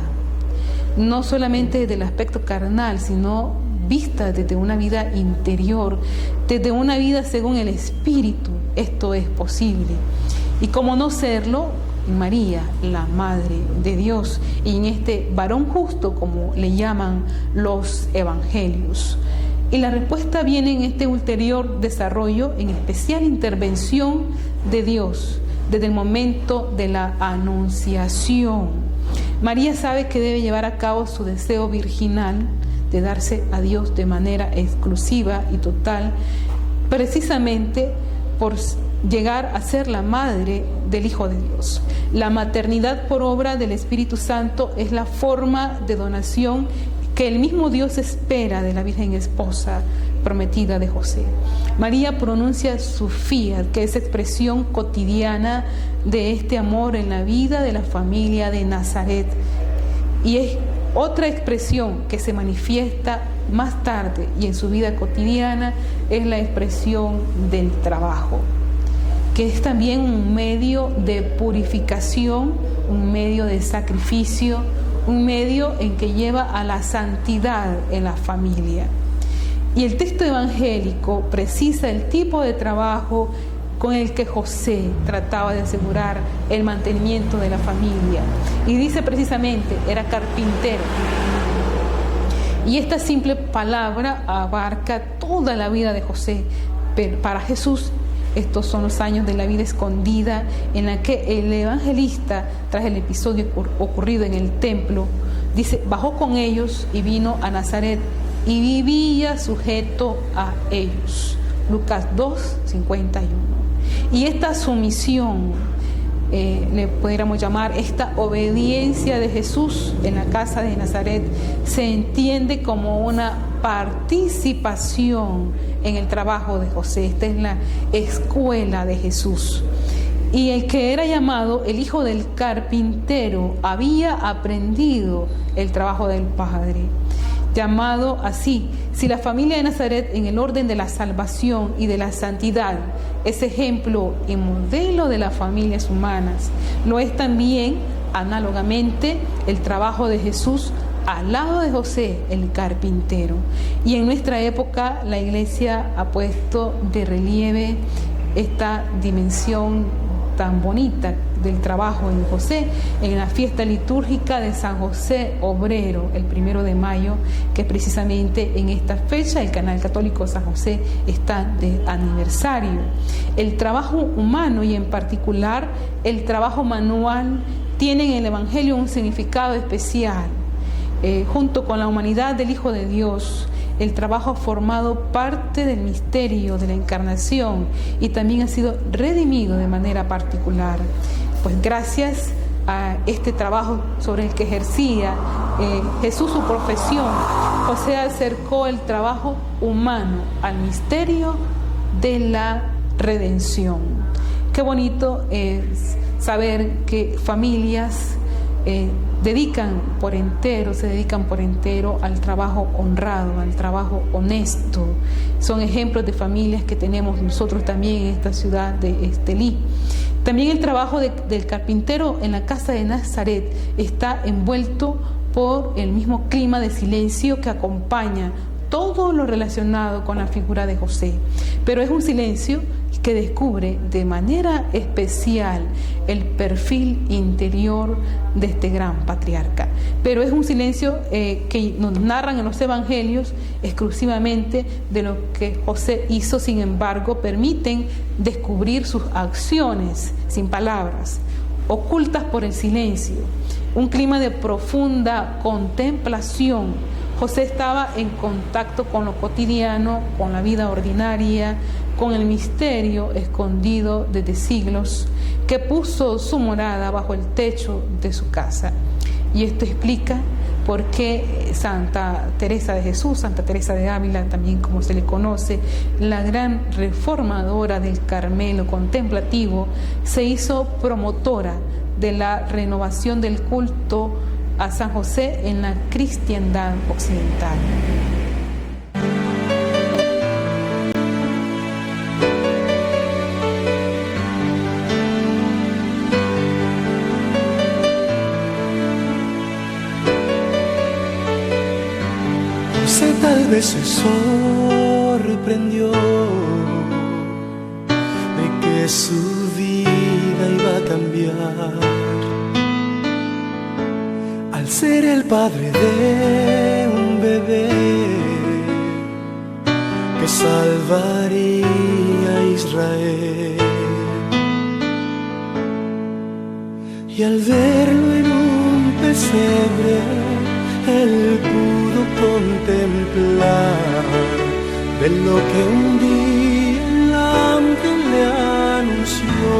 no solamente desde el aspecto carnal, sino vista desde una vida interior, desde una vida según el Espíritu. Esto es posible. Y cómo no serlo, María, la Madre de Dios, y en este varón justo, como le llaman los evangelios. Y la respuesta viene en este ulterior desarrollo, en especial intervención de Dios, desde el momento de la anunciación. María sabe que debe llevar a cabo su deseo virginal de darse a Dios de manera exclusiva y total, precisamente por llegar a ser la madre del Hijo de Dios. La maternidad por obra del Espíritu Santo es la forma de donación que el mismo Dios espera de la Virgen esposa prometida de José. María pronuncia su fiat, que es expresión cotidiana de este amor en la vida de la familia de Nazaret, y es otra expresión que se manifiesta más tarde y en su vida cotidiana es la expresión del trabajo, que es también un medio de purificación, un medio de sacrificio, un medio en que lleva a la santidad en la familia. Y el texto evangélico precisa el tipo de trabajo con el que José trataba de asegurar el mantenimiento de la familia. Y dice precisamente, era carpintero. Y esta simple palabra abarca toda la vida de José. Pero para Jesús, estos son los años de la vida escondida en la que el evangelista, tras el episodio ocurrido en el templo, dice, bajó con ellos y vino a Nazaret y vivía sujeto a ellos. Lucas 2:51. Y esta sumisión, le pudiéramos llamar esta obediencia de Jesús en la casa de Nazaret, se entiende como una participación en el trabajo de José. Esta es la escuela de Jesús. Y el que era llamado el hijo del carpintero había aprendido el trabajo del Padre. Llamado así, si la familia de Nazaret en el orden de la salvación y de la santidad es ejemplo y modelo de las familias humanas, lo es también análogamente el trabajo de Jesús al lado de José, el carpintero. Y en nuestra época la Iglesia ha puesto de relieve esta dimensión tan bonita del trabajo en José, en la fiesta litúrgica de San José Obrero, el 1 de mayo, que precisamente en esta fecha el canal católico San José está de aniversario. El trabajo humano y en particular el trabajo manual tienen en el Evangelio un significado especial. Junto con la humanidad del Hijo de Dios, el trabajo ha formado parte del misterio de la encarnación y también ha sido redimido de manera particular. Pues gracias a este trabajo sobre el que ejercía Jesús su profesión, José acercó el trabajo humano al misterio de la redención. Qué bonito es saber que familias se dedican por entero al trabajo honrado, al trabajo honesto. Son ejemplos de familias que tenemos nosotros también en esta ciudad de Estelí. También el trabajo del carpintero en la casa de Nazaret está envuelto por el mismo clima de silencio que acompaña todo lo relacionado con la figura de José. Pero es un silencio que descubre de manera especial el perfil interior de este gran patriarca. Pero es un silencio que nos narran en los evangelios exclusivamente de lo que José hizo, sin embargo, permiten descubrir sus acciones sin palabras, ocultas por el silencio. Un clima de profunda contemplación. José estaba en contacto con lo cotidiano, con la vida ordinaria, con el misterio escondido desde siglos, que puso su morada bajo el techo de su casa. Y esto explica por qué Santa Teresa de Jesús, Santa Teresa de Ávila, también como se le conoce, la gran reformadora del Carmelo contemplativo, se hizo promotora de la renovación del culto a San José en la cristiandad occidental. José tal vez se sorprendió de que su vida iba a cambiar al ser el padre de un bebé que salvaría a Israel. Y al verlo en un pesebre, él pudo contemplar de lo que un día el ángel le anunció.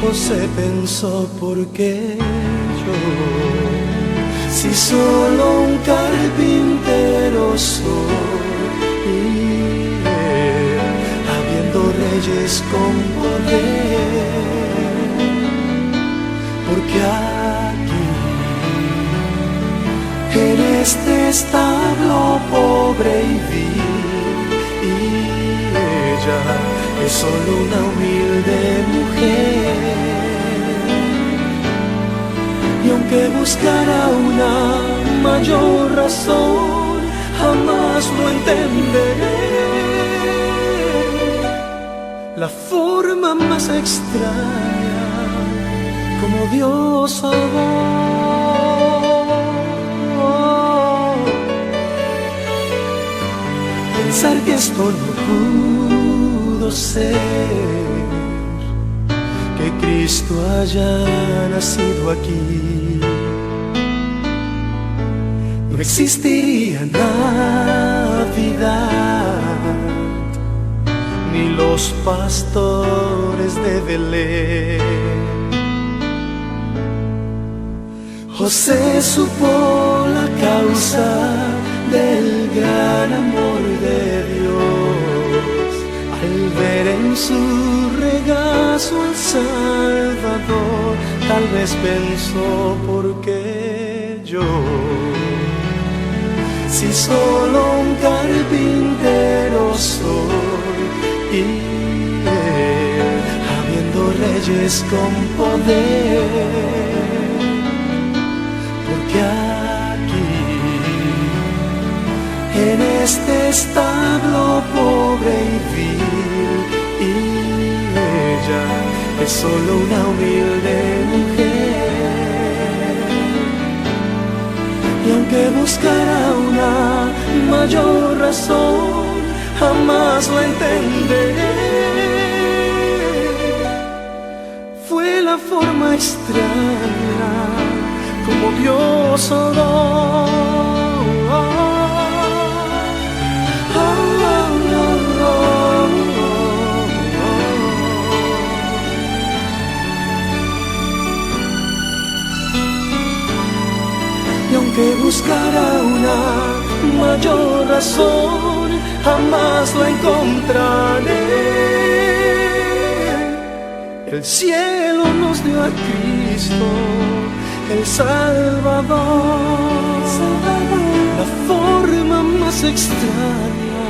José pensó, ¿por qué yo? Si solo un carpintero soy, y habiendo reyes con poder, porque en este establo pobre y vil, y ella es solo una humilde mujer. Y aunque buscara una mayor razón, jamás lo entenderé. La forma más extraña como Dios salvó. Pensar que esto no pudo ser, que Cristo haya nacido aquí. No existiría Navidad, ni los pastores de Belén. José supo la causa del gran amor de Dios, al ver en su regazo al Salvador. Tal vez pensó, ¿por qué yo? Si solo un carpintero soy, y habiendo reyes con poder, este establo pobre y vil, y ella es solo una humilde mujer. Y aunque buscara una mayor razón, jamás la entenderé. Fue la forma extraña como Dios obró. Y aunque buscara una mayor razón, jamás la encontraré. El cielo nos dio a Cristo, el Salvador, la forma más extraña,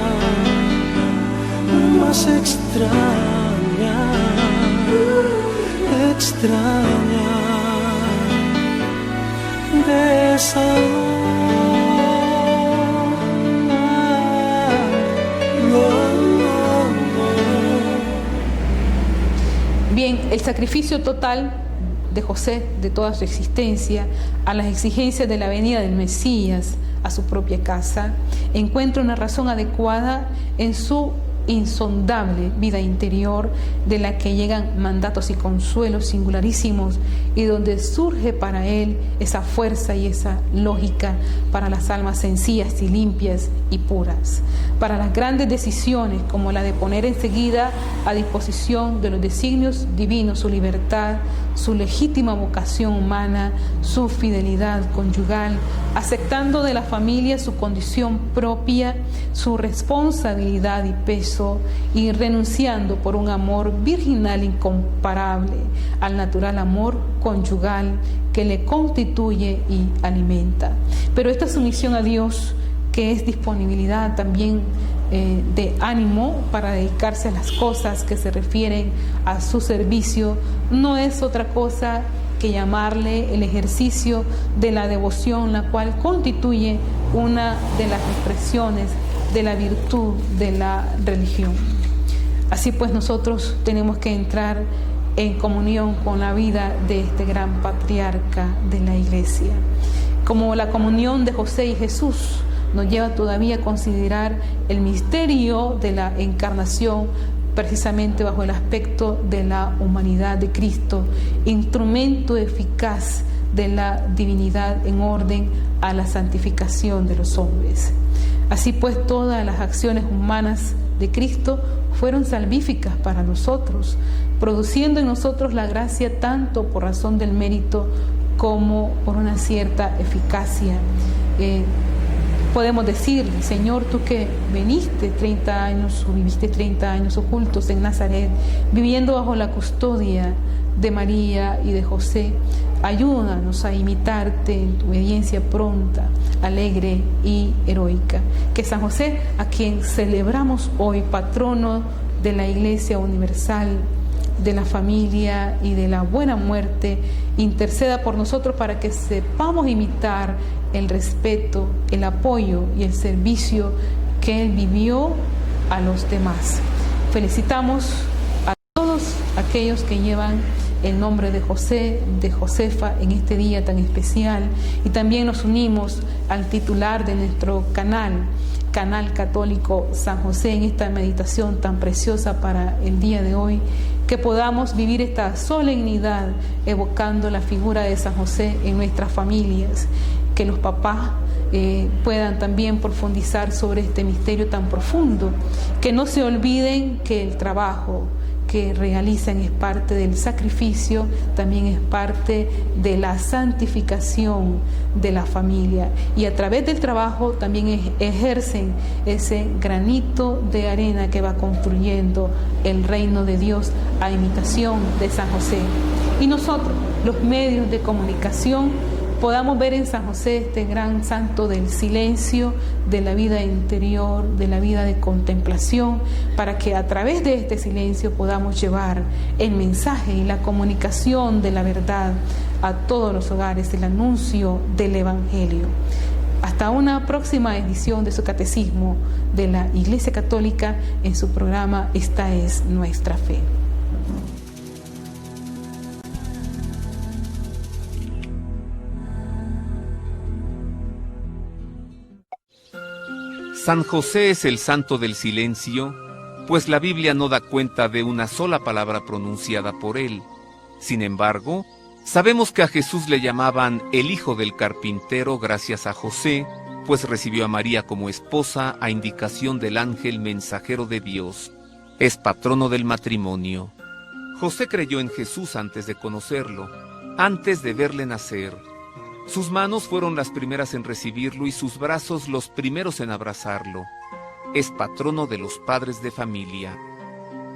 extraña de Bien, el sacrificio total de José, de toda su existencia, a las exigencias de la venida del Mesías a su propia casa, encuentra una razón adecuada en su insondable vida interior, de la que llegan mandatos y consuelos singularísimos, y donde surge para él esa fuerza y esa lógica para las almas sencillas y limpias y puras, para las grandes decisiones como la de poner enseguida a disposición de los designios divinos su libertad, su legítima vocación humana, su fidelidad conyugal, aceptando de la familia su condición propia, su responsabilidad y peso, y renunciando por un amor virginal incomparable al natural amor conyugal que le constituye y alimenta. Pero esta sumisión a Dios, que es disponibilidad también de ánimo para dedicarse a las cosas que se refieren a su servicio, no es otra cosa que llamarle el ejercicio de la devoción, la cual constituye una de las expresiones de la virtud de la religión. Así pues, nosotros tenemos que entrar en comunión con la vida de este gran patriarca de la Iglesia. Como la comunión de José y Jesús nos lleva todavía a considerar el misterio de la encarnación, precisamente bajo el aspecto de la humanidad de Cristo, instrumento eficaz de la divinidad en orden a la santificación de los hombres. Así pues, todas las acciones humanas de Cristo fueron salvíficas para nosotros, produciendo en nosotros la gracia tanto por razón del mérito como por una cierta eficacia. Podemos decir, Señor, tú que viniste 30 años o viviste 30 años ocultos en Nazaret, viviendo bajo la custodia de María y de José, ayúdanos a imitarte en tu obediencia pronta, alegre y heroica. Que San José, a quien celebramos hoy, patrono de la Iglesia Universal, de la familia y de la buena muerte, interceda por nosotros para que sepamos imitar el respeto, el apoyo y el servicio que Él vivió a los demás. Felicitamos a todos aquellos que llevan el nombre de José, de Josefa en este día tan especial, y también nos unimos al titular de nuestro canal católico San José, en esta meditación tan preciosa para el día de hoy, que podamos vivir esta solemnidad evocando la figura de San José en nuestras familias, que los papás puedan también profundizar sobre este misterio tan profundo, que no se olviden que el trabajo que realizan es parte del sacrificio, también es parte de la santificación de la familia, y a través del trabajo también ejercen ese granito de arena que va construyendo el reino de Dios a imitación de San José. Y nosotros, los medios de comunicación, podamos ver en San José este gran santo del silencio, de la vida interior, de la vida de contemplación, para que a través de este silencio podamos llevar el mensaje y la comunicación de la verdad a todos los hogares, el anuncio del Evangelio. Hasta una próxima edición de su Catecismo de la Iglesia Católica en su programa Esta es nuestra fe. San José es el santo del silencio, pues la Biblia no da cuenta de una sola palabra pronunciada por él. Sin embargo, sabemos que a Jesús le llamaban el hijo del carpintero gracias a José, pues recibió a María como esposa a indicación del ángel mensajero de Dios. Es patrono del matrimonio. José creyó en Jesús antes de conocerlo, antes de verle nacer. Sus manos fueron las primeras en recibirlo y sus brazos los primeros en abrazarlo. Es patrono de los padres de familia.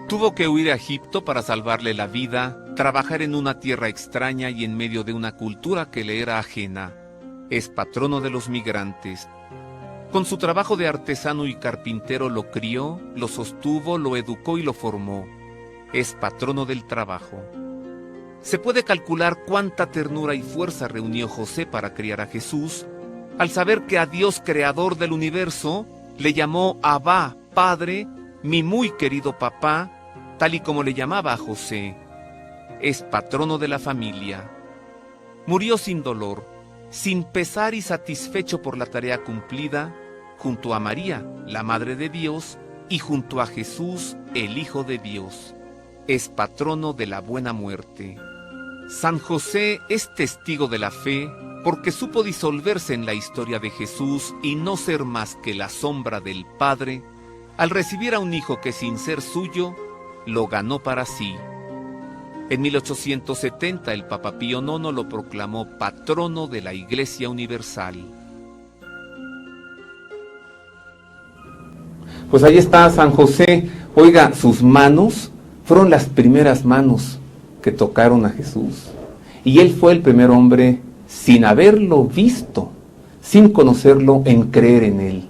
Tuvo que huir a Egipto para salvarle la vida, trabajar en una tierra extraña y en medio de una cultura que le era ajena. Es patrono de los migrantes. Con su trabajo de artesano y carpintero lo crió, lo sostuvo, lo educó y lo formó. Es patrono del trabajo. Se puede calcular cuánta ternura y fuerza reunió José para criar a Jesús, al saber que a Dios creador del universo le llamó Abba, Padre, mi muy querido papá, tal y como le llamaba a José. Es patrono de la familia. Murió sin dolor, sin pesar y satisfecho por la tarea cumplida, junto a María, la Madre de Dios, y junto a Jesús, el Hijo de Dios. Es patrono de la buena muerte. San José es testigo de la fe porque supo disolverse en la historia de Jesús y no ser más que la sombra del Padre al recibir a un hijo que sin ser suyo lo ganó para sí. En 1870 el Papa Pío IX lo proclamó patrono de la Iglesia Universal. Pues ahí está San José. Oiga, sus manos fueron las primeras manos que tocaron a Jesús. Y él fue el primer hombre, sin haberlo visto, sin conocerlo, en creer en él.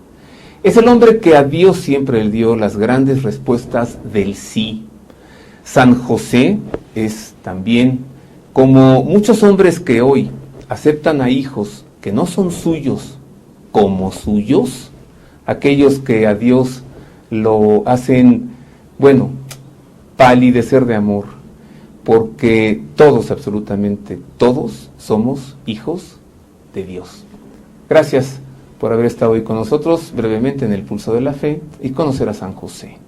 Es el hombre que a Dios siempre le dio las grandes respuestas del sí. San José es también, como muchos hombres que hoy aceptan a hijos que no son suyos como suyos, aquellos que a Dios lo hacen, bueno, palidecer de amor, porque todos, absolutamente todos, somos hijos de Dios. Gracias por haber estado hoy con nosotros, brevemente en el Pulso de la Fe, y conocer a San José.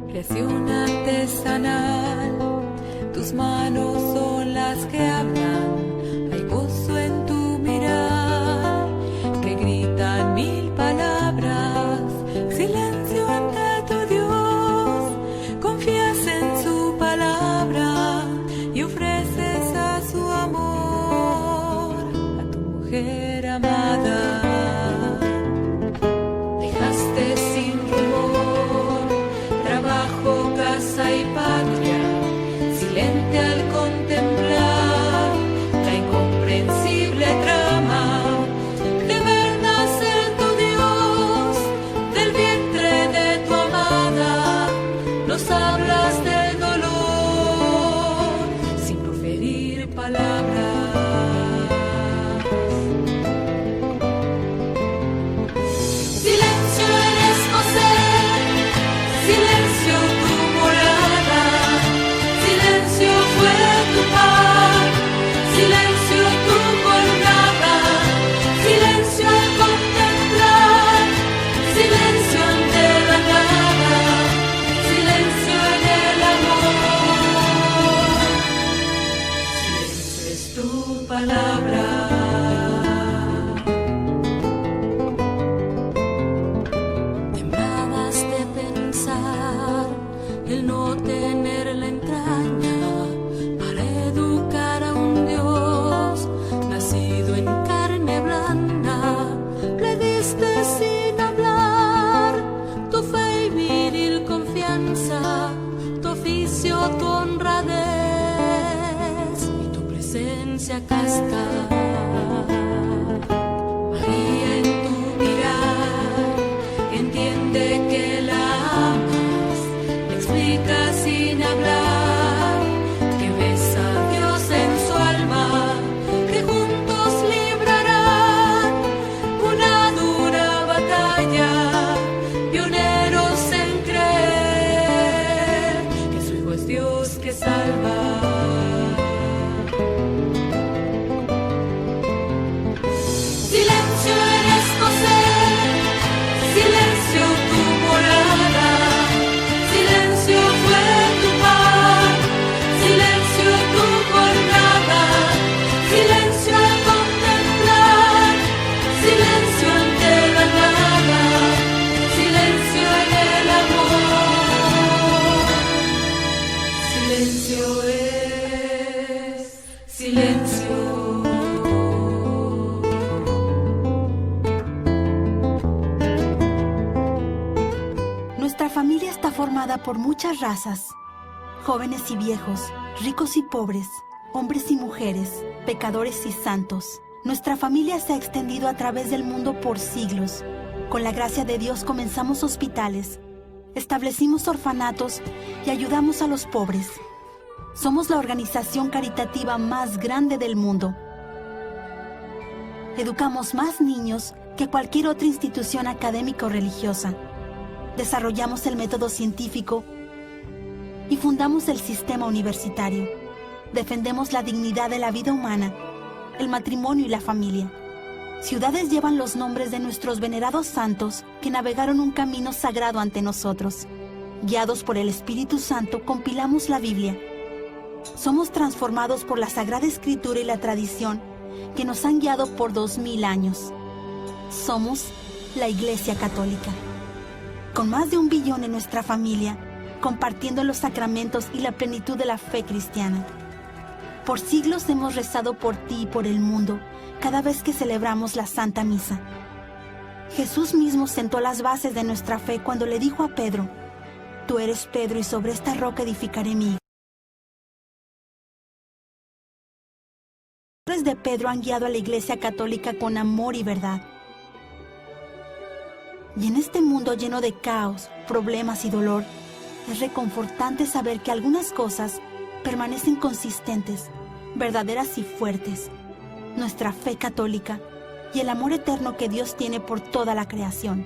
Creación artesanal, tus manos son las que hablan, hay gozo en tu mirar, que gritan mil palabras, silencio ante tu Dios, confías en su palabra y ofreces a su amor, a tu mujer amada. Dejaste sin rumor trabajo, casa y patria, silente al contemplar la incomprensible trama de ver nacer tu Dios del vientre de tu amada. Nos hablas del dolor sin proferir palabras. Silencio eres José, silencio tu morada, silencio fue tu paz, silencio tu jornada, silencio al contemplar, silencio ante la nada, silencio en el amor, silencio es tu palabra. Temblabas de pensar el no tener la entraña para educar a un Dios nacido en carne blanda. Le diste sin hablar tu fe y viril confianza, tu oficio, tu honradez. iglesia casta. María, en tu mirar, entiende que la amas, le explicas sin hablar que ves a Dios en su alma, que juntos librarán una dura batalla, pioneros en creer que su Hijo es Dios que salva. Silencio eres José, silencio tu morada, silencio fue tu pan, silencio tu jornada, silencio al contemplar, silencio ante la nada, silencio en el amor. Silencio es silencio. Nuestra familia está formada por muchas razas, jóvenes y viejos, ricos y pobres, hombres y mujeres, pecadores y santos. Nuestra familia se ha extendido a través del mundo por siglos. Con la gracia de Dios comenzamos hospitales, establecimos orfanatos y ayudamos a los pobres. Somos la organización caritativa más grande del mundo. Educamos más niños que cualquier otra institución académica o religiosa. Desarrollamos el método científico y fundamos el sistema universitario. Defendemos la dignidad de la vida humana, el matrimonio y la familia. Ciudades llevan los nombres de nuestros venerados santos que navegaron un camino sagrado ante nosotros. Guiados por el Espíritu Santo, compilamos la Biblia. Somos transformados por la Sagrada Escritura y la tradición que nos han guiado por 2000 años. Somos la Iglesia Católica. Con más de 1 billón en nuestra familia, compartiendo los sacramentos y la plenitud de la fe cristiana. Por siglos hemos rezado por ti y por el mundo, cada vez que celebramos la Santa Misa. Jesús mismo sentó las bases de nuestra fe cuando le dijo a Pedro: tú eres Pedro y sobre esta roca edificaré mi iglesia. Los padres de Pedro han guiado a la Iglesia Católica con amor y verdad. Y en este mundo lleno de caos, problemas y dolor, es reconfortante saber que algunas cosas permanecen consistentes, verdaderas y fuertes. Nuestra fe católica y el amor eterno que Dios tiene por toda la creación.